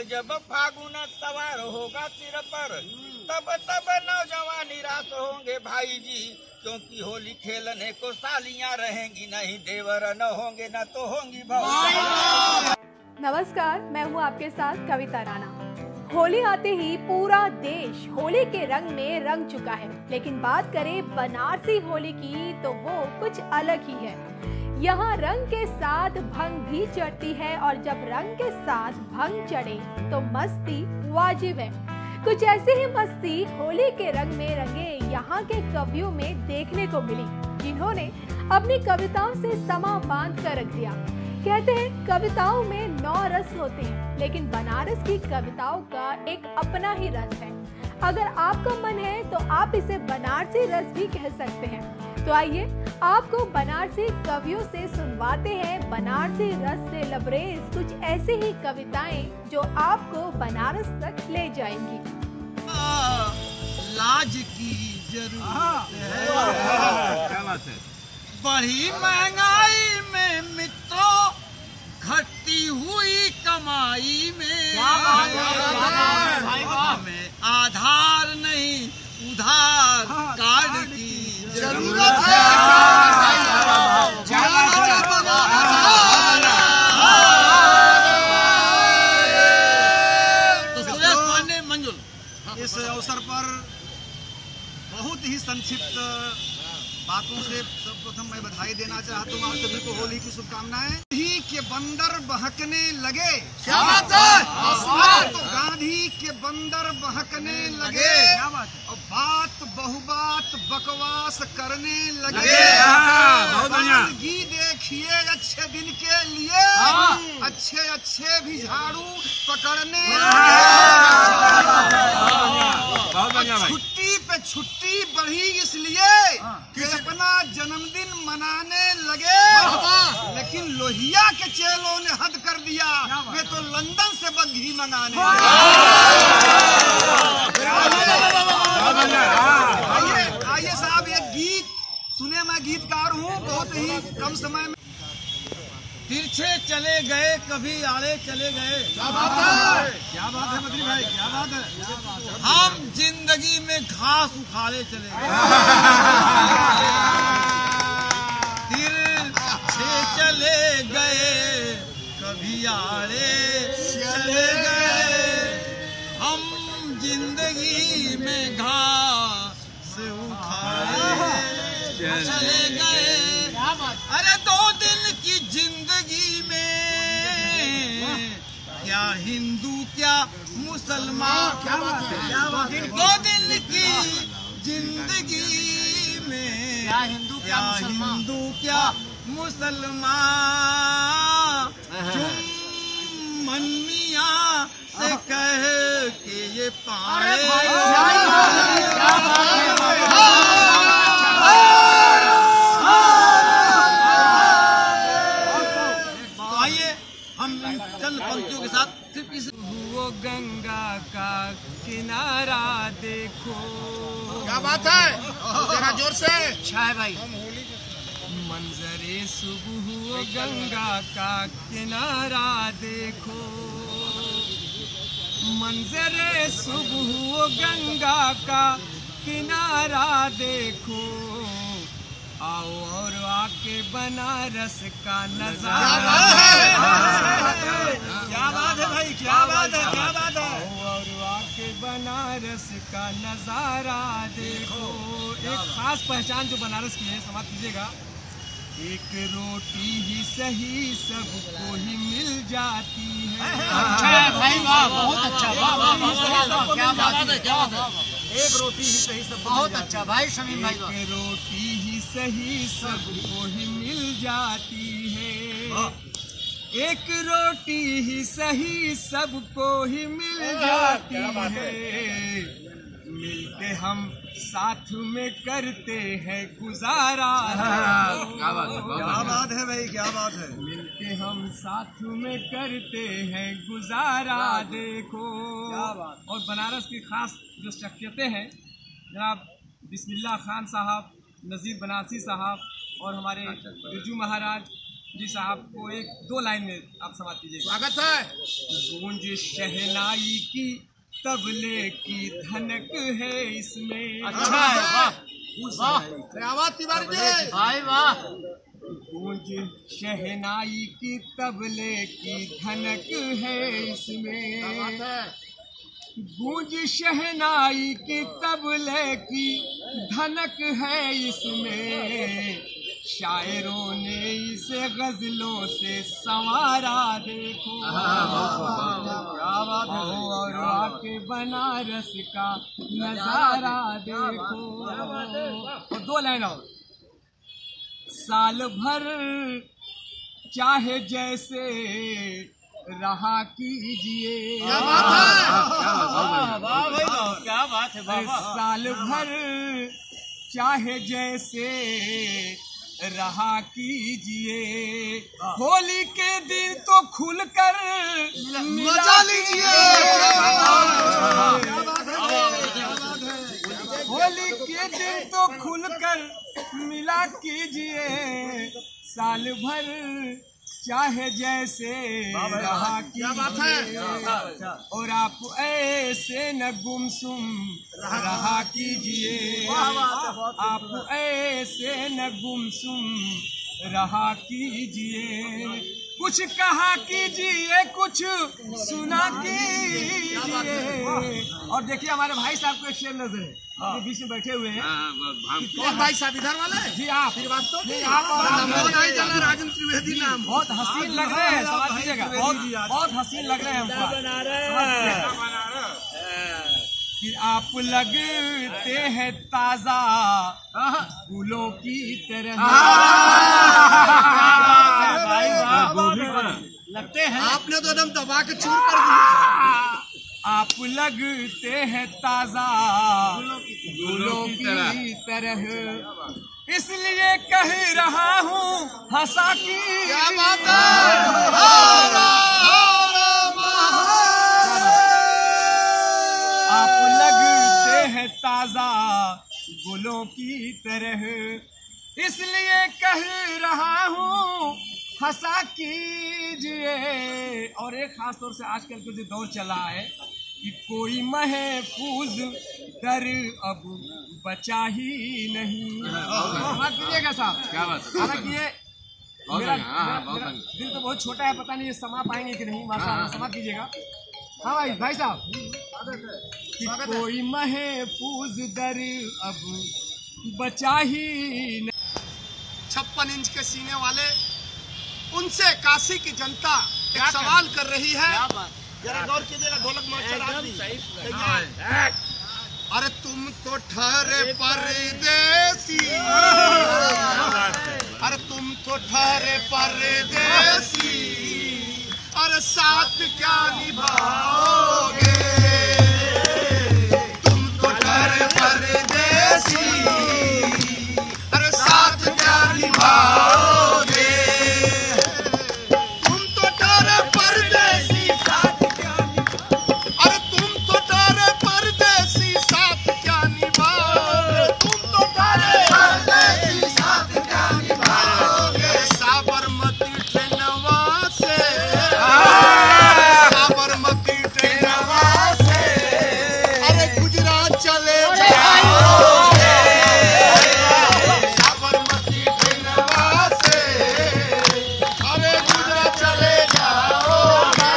जब फागुन सवार होगा सिर पर, तब तब नौजवान निराश होंगे भाई जी, क्योंकि होली खेलने को सालियां रहेंगी नहीं, देवर न होंगे न तो होंगी भाई। नमस्कार, मैं हूँ आपके साथ कविता राणा। होली आते ही पूरा देश होली के रंग में रंग चुका है, लेकिन बात करें बनारसी होली की तो वो कुछ अलग ही है। यहाँ रंग के साथ भंग भी चढ़ती है, और जब रंग के साथ भंग चढ़े तो मस्ती वाजिब है। कुछ ऐसी ही मस्ती होली के रंग में रंगे यहाँ के कवियों में देखने को मिली, जिन्होंने अपनी कविताओं से समा बांध कर रख दिया। कहते हैं कविताओं में 9 रस होते हैं, लेकिन बनारस की कविताओं का एक अपना ही रस है। अगर आपका मन है तो आप इसे बनारसी रस भी कह सकते हैं। तो आइए आपको बनारसी कवियों से सुनवाते हैं बनारसी रस से लबरेज कुछ ऐसी ही कविताएं जो आपको बनारस तक ले जाएंगी। लाज की जरूरत है, क्या बात है। बड़ी महंगाई में मित्रों, घटती हुई कमाई में हमें आधार नहीं उधार कार्ड की जरूरत है। तो सुरेश पांडे मंजुल, इस अवसर पर बहुत ही संक्षिप्त बातों से सर्वप्रथम मैं बधाई देना चाहता हूँ आप सभी को होली की शुभकामनाएं। गांधी के बंदर बहकने लगे, क्या बात है। तो गांधी के बंदर बहकने लगे, और बात बहुबात बकवास करने लगे। सादगी देखिए अच्छे दिन के लिए, अच्छे अच्छे भी झाड़ू पकड़ने लगे। छुट्टी पे छुट्टी बढ़ी इसलिए कि अपना जन्मदिन मनाने लगे, लेकिन लोहिया के चेलों ने हद कर दिया, वे तो लंदन से बग्घी मंगाने लगे। आइए साहब, एक गीत सुने। मैं गीतकार हूँ, बहुत ही कम समय में। तिरछे चले गए कभी आड़े चले गए, क्या बात है, क्या बात है मदरी भाई, क्या बात है। हम जिंदगी में घास उखाड़े चले गए। तिरछे चले गए कभी आड़े चले गए, हम जिंदगी में घास उखाड़े चले गए। अरे 2 दिन की जिंदगी में क्या हिंदू क्या मुसलमान, क्या बात है, क्या बात है। 2 दिन की जिंदगी में क्या हिंदू क्या मुसलमान, चुम्मन मियां से कह के ये पाए। चंद पंक्तियों के साथ सिर्फ इस वो गंगा का किनारा देखो, क्या बात है, जरा जोर से। अच्छा है भाई। मंजरे सुबह वो गंगा का किनारा देखो, मंजरे सुबह वो गंगा का किनारा देखो, आओ और आके बनारस का नजारा। क्या बात है भाई, क्या बात है, क्या बात है। आओ और आके बनारस का नजारा देखो। एक खास पहचान जो बनारस की है, समाप्त कीजिएगा। एक रोटी ही सही सबको ही मिल जाती है। अच्छा है भाई, वाह, बहुत अच्छा, वाह वाह वाह, क्या बात है, क्या बात है। एक रोटी ही सही सब, बहुत अच्छा भाई शमीम भाई। एक रोटी ही सही सबको ही मिल जाती है, एक रोटी ही सही सबको ही मिल जाती है। मिलके हम साथ में करते हैं गुजारा। क्या बात है भाई, क्या बात है। मिलके हम साथ में करते हैं गुजारा देखो। और बनारस की खास जो शख्सियतें हैं, जनाब बिस्मिल्लाह खान साहब, नज़ीर बनारसी साहब और हमारे बिरजू महाराज, जी साहब को एक दो लाइन में आप समाप्त कीजिए। स्वागत है। गूंज शहनाई की तबले की धनक है इसमें। अच्छा है, वाह आवाज तिवारी जी, भाई वाह। गूंज शहनाई की तबले की धनक है इसमें। गूंज शहनाई की तबले की धनक है इसमें। शायरों ने इसे गजलों से संवारा देखो। और आके बनारस का नजारा देखो। और दो लाइन और। साल भर चाहे जैसे रहा कीजिए। क्या बात है, साल भर चाहे जैसे रहा कीजिए। होली के दिन तो खुलकर मजा लीजिए। होली के दिन तो खुलकर मिला कीजिए। साल भर चाहे जैसे रहा कीजिए। और आप ऐसे न गुमसुम रहा कीजिए। आप ऐसे न गुमसुम रहा कीजिए। कुछ कहा कीजिए, कुछ सुना कीजिए। और देखिए हमारे भाई साहब को एक शेर नजर है, ये बीच में बैठे हुए हैं। कौन भाई साहब, इधर वाले? जी आप राजन त्रिवेदी नाम। बहुत हसीन लग रहे हैं, समझ लीजिएगा। बहुत हसीन लग रहे हैं हमको। कि आप लगते हैं ताजा फूलों की तरह। लगते हैं। आपने तो एकदम दबा के चूर कर दिया। आप लगते हैं ताजा फूलों की तरह। इसलिए कह रहा हूँ हंसा की। क्या बात है। आप लगते हैं ताजा गुलों की तरह। इसलिए कह रहा हूँ हंसा कीजिए। और एक खास तौर से आजकल का जो दौर चला है कि कोई महफूज दर अब बचा ही नहीं। बात कीजिएगा साहब। क्या बात है। हालांकि ये मेरा दिल तो बहुत छोटा है, पता नहीं ये समा पाएंगे कि नहीं। माशाल्लाह समाप्त कीजिएगा। हाँ भाई साहब, कि कोई महफूज दर अब बचा ही नहीं। 56 इंच के सीने वाले, उनसे काशी की जनता एक सवाल कर रही है। जरा गौर कीजिएगा, ढोलक मास्टर आदमी। अरे तुम तो ठहरे परदेसी। अरे तुम तो ठहरे परदेसी। अरे साथ क्या निभाओगे। तुम तो ठहरे परदेसी। अरे साथ क्या निभाओगे। तुम तो ठहरे परदेसी, साथ क्या निभाओगे। अरे तुम तो ठहरे परदेसी, साथ क्या निभाओगे। तुम तो ठहरे परदेसी, साथ क्या निभाओगे। साबरमती ट्रेनवा से, साबरमती ट्रेनवा से, अरे गुजरात चले जाओगे। साबरमती ट्रेनवा से, अरे गुजरात चले जाओगे।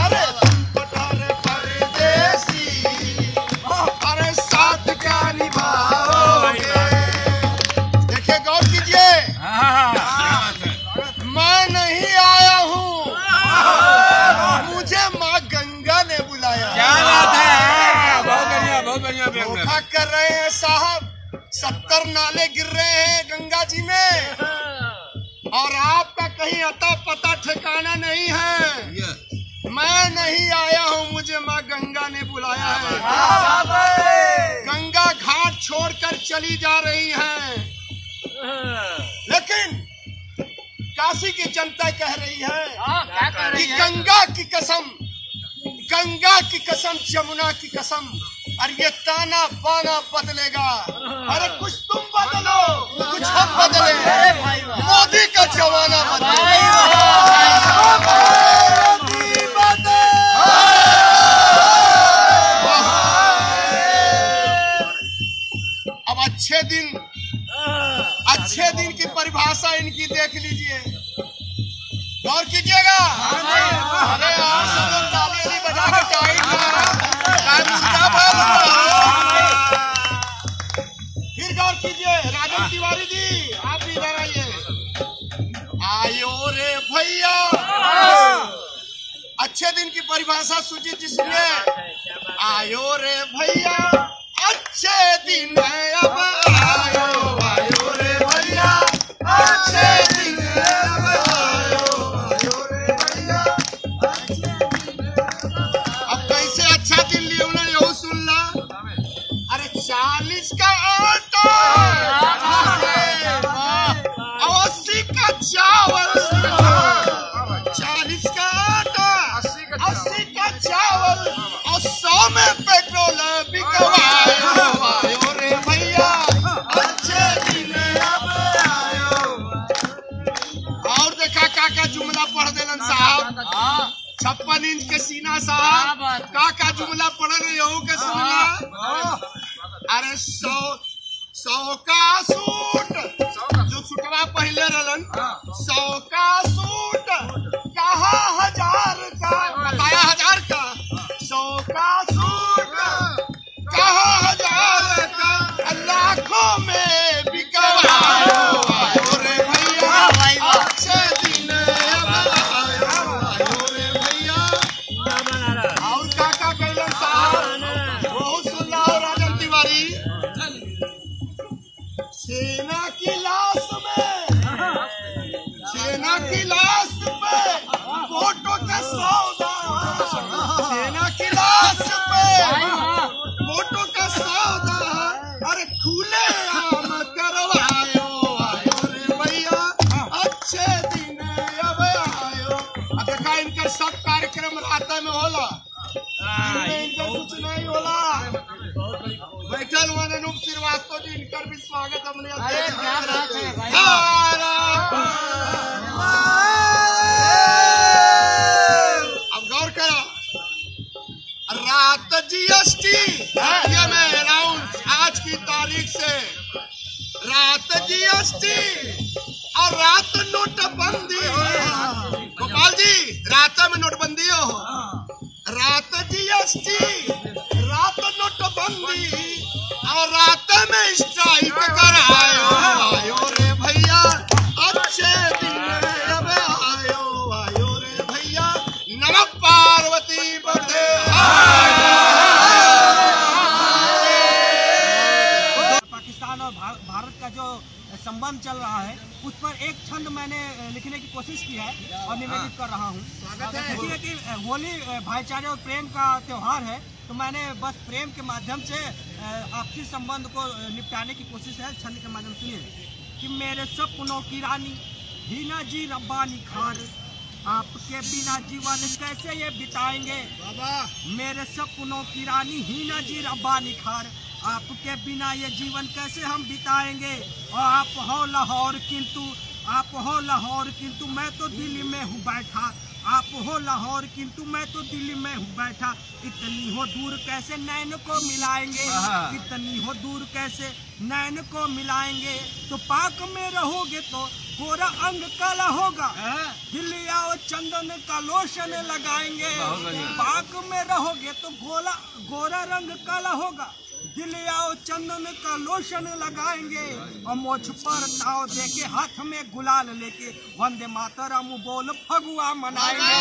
अरे तुम तो ठहरे परदेसी, अरे साथ क्या निभाओगे। देखिए गौर कीजिए, मैं नहीं आया हूँ, मुझे माँ गंगा ने बुलाया। क्या बात है, बहुत बढ़िया धोखा कर रहे हैं साहब। 70 नाले गिर रहे हैं गंगा जी में, और आपका कहीं अता पता ठिकाना नहीं है। मैं नहीं आया हूँ, मुझे माँ गंगा ने बुलाया है। गंगा घाट छोड़कर चली जा रही है, लेकिन काशी की जनता कह रही है कि गंगा की कसम, गंगा की कसम, जमुना की कसम, और ये ताना बाना बदलेगा। अरे कुछ तुम बदलो, कुछ हम बदले, मोदी का जमाना बदलेगा। अब अच्छे दिन की परिभाषा इनकी देख लीजिए, गौर कीजिएगा। अरे आप सब लोग ताली बजा के फिर गौर कीजिए। राजन तिवारी जी, आप भी इधर आइए। आयो रे भैया, अच्छे दिन की परिभाषा सुजीत जी सुनिए। आयो रे भैया, अच्छे दिन अब आयो, आयो रे भैया, अच्छे दिन अब आयो, आयो रे भैया, अच्छे दिन। अब कैसे अच्छा दिन लिए उन्होंने यू सुन ला। अरे 40 का आटा, 80 का चावल, 40 का आटा, 80 का चावल और 100 में पेट्रोल बिकवायो, आयो रे भैया, अच्छे दिन अब आयो। और देखा काका जुमला पढ़ देलन साहब, 56 इंच के सीना साहब, काका जुमला पढ़ रहे हो के सुनला। अरे 100 का सूट, जो सूटवा पहले रहलन, 100 का सूट कहा 1000 का, बताया 1000 का, 100 का सूट कहा 1000 का, लाखों में बिकवायो, आयो रे भैया, अच्छे दिन अब आयो, आयो रे भैया। और काका कैलन साहब, बहुत सुनना हो राजन तिवारी। सेना की लाश में, सेना की लाश पे फोटो का सौदा, सेना की लाश पे फोटो का सौदा, अरे खुले आम करवायो, आयो रे भैया, अच्छे दिन अब आयो। अब देखा इनका सब कार्यक्रम रात में होला, इनका कुछ नहीं होला। बैठल हुआ अनूप श्रीवास्तव जी, इनकर भी स्वागत हमने। अब गौर करो, रात GST में अनाउंस, आज की तारीख से रात GST और रात नोटबंदी। गोपाल जी, रात में नोटबंदी हो, रात GST, रात नोटबंदी और रात में स्ट्राइक करायो, आयो रे भैया, अच्छे दिन अब आयो, आयो रे भैया, नमः पार्वती बंदे। पाकिस्तान और भारत का जो संबंध चल रहा है, उस पर एक छंद मैंने लिखने की कोशिश की है और निवेदित कर रहा हूँ। देखिए कि होली भाईचारे और प्रेम का त्योहार है, तो मैंने बस प्रेम के माध्यम से आपसी संबंध को निपटाने की कोशिश है। छंद के माध्यम सुनिए कि मेरे सपनों की रानी हीना जी रब्बानी खान, आपके बिना जीवन कैसे ये बिताएंगे। मेरे सपनों की रानी हीना जी रब्बानी खान, आपके बिना ये जीवन कैसे हम बिताएंगे। और आप हो लाहौर किंतु मैं तो दिल्ली में हूँ बैठा, आप हो लाहौर किंतु मैं तो दिल्ली में हूँ बैठा। इतनी हो दूर कैसे नैन को मिलाएंगे, इतनी हो दूर कैसे नैन को मिलाएंगे। तो पाक में रहोगे तो गोरा अंग काला होगा, दिल्ली आओ चंदन का लोशन लगाएंगे। पाक में रहोगे तो गोरा रंग काला होगा, दिल्ली आओ चंदन का लोशन लगाएंगे। और मोछ पर ताव देके हाथ में गुलाल लेके वंदे मातरम बोल फगुआ मनाएंगे,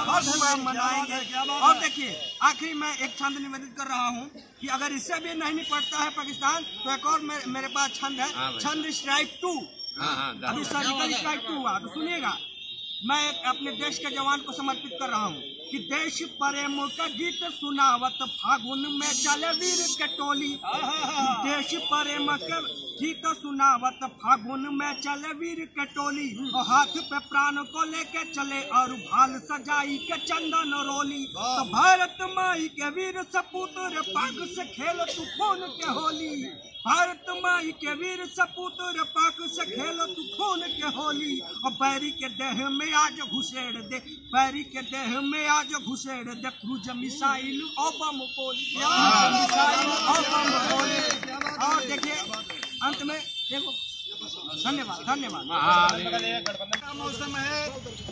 फगुआ मनाएंगे। और देखिए आखिरी मैं एक छंद निवेदित कर रहा हूँ कि अगर इससे भी नहीं निपटता है पाकिस्तान, तो एक और मेरे पास छंद है, छंद स्ट्राइक 2। अभी सर्जिकल स्ट्राइक 2 हुआ, तो सुनिएगा। मैं अपने देश के जवान को समर्पित कर रहा हूँ कि देश प्रेम का गीत सुनावत फागुन में चले वीर के टोली। देश प्रेम के गीत सुनावत फागुन में चले वीर के टोली और हाथ पे प्राण को लेके चले और भाल सजाई के चंदन रोली। तो भारत माई के वीर सपूत रे पाक से खेल तू खून के होली। भारत माई के वीर सपूत रे पाक से खेल तू खून के होली। और बैरी के देह में आज घुसेड़ दे, बैरी के देह में आज घुसेड़ दे क्रूज मिसाइल और बम गोली, मिसाइल और बम गोली। और देखिए अंत में देखो, धन्यवाद धन्यवाद। का मौसम है,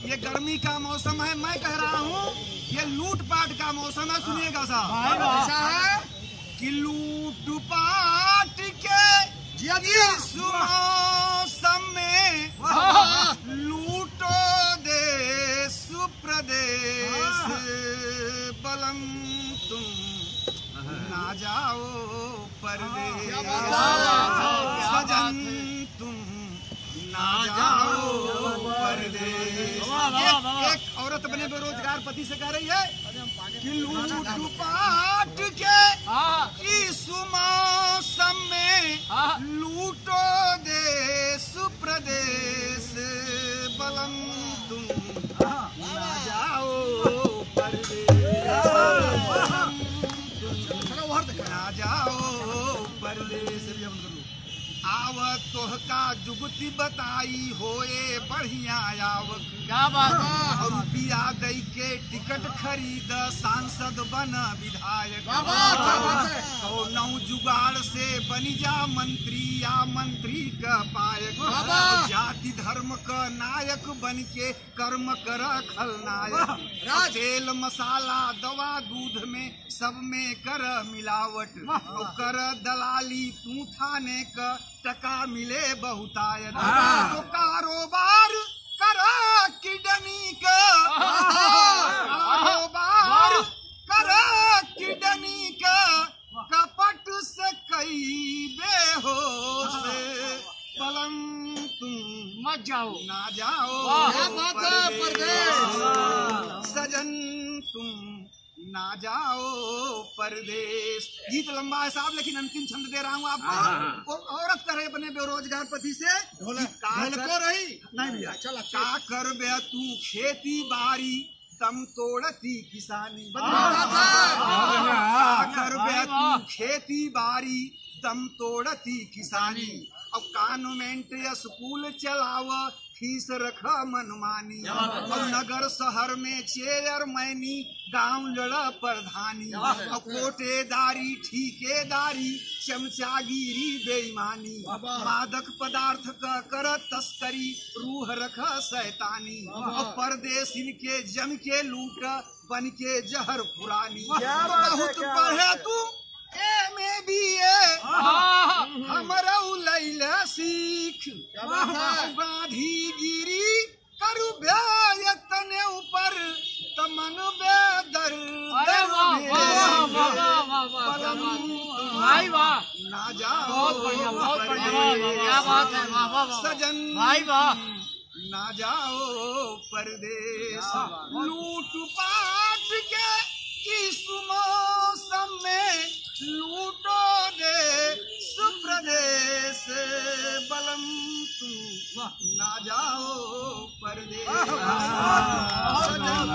ये गर्मी का मौसम है। मैं कह रहा हूँ ये लूट पाट का मौसम है। सुनिएगा साहब, ऐसा है कि लूट पाट के इस मौसम में लूटो देश प्रदेश, बलम तुम ना जाओ परदेश, सजन तुम ना जाओ परदेश। एक औरत बने बेरोजगार पति से कह रही है कि लूट पाट के इस मौसम में लूटो देश प्रदेश, बलम तुम ना जाओ परदेश, ना जाओ परदेश। आवत तोहका जुगती बताई होए बढ़िया आवक, क्या बात है। और रुपया दई के टिकट खरीद सांसद बन विधायक, तो नौ जुगाड़ से बनी जा मंत्री या मंत्री का पायक, जाति धर्म का नायक बन के कर्म कर खलनायक। तेल मसाला दवा दूध में सब में कर मिलावट, कर दलाली तू थाने का टका मिले बहुतायत। तो कारोबार करा किडनी का, कारोबार करा किडनी का, कपट से कई बेहोश, बलम तुम मत जाओ ना जाओ परदेश, सजन तुम ना जाओ परदेश। गीत लंबा है साहब, लेकिन अंतिम छंद दे रहा हूँ आपको। वो औरत करे अपने बेरोजगार पति से ढोलको रही नहीं भैया, का कर बे तू खेती बाड़ी दम तोड़ती किसानी, का कर बे तू खेती बाड़ी दम तोड़ती किसानी। अब कॉन्वेंट या स्कूल चलाव फीस रखा मनमानी, और नगर शहर में चेयरमैनी गांव लड़ा प्रधानी, और कोटेदारी ठेकेदारी चमचागिरी बेईमानी, मादक पदार्थ का कर तस्करी रूह रखा शैतानी, और परदेसिन के जम के लूट बन के जहर पुरानी। बहुत पढ़े तू में भी हमारा लैला सीख, बाधी गिरी करु ब्यायतने ऊपर तमन बेदर भाई वाह, ना जाओ बहुत बढ़िया, बहुत बढ़िया, क्या बात है। सजन भाई वाह, ना जाओ परदेश, लूट पाट के इस मौसम में लूटो दे सुप्रदेश, बलम तुम ना जाओ परदेश, सजन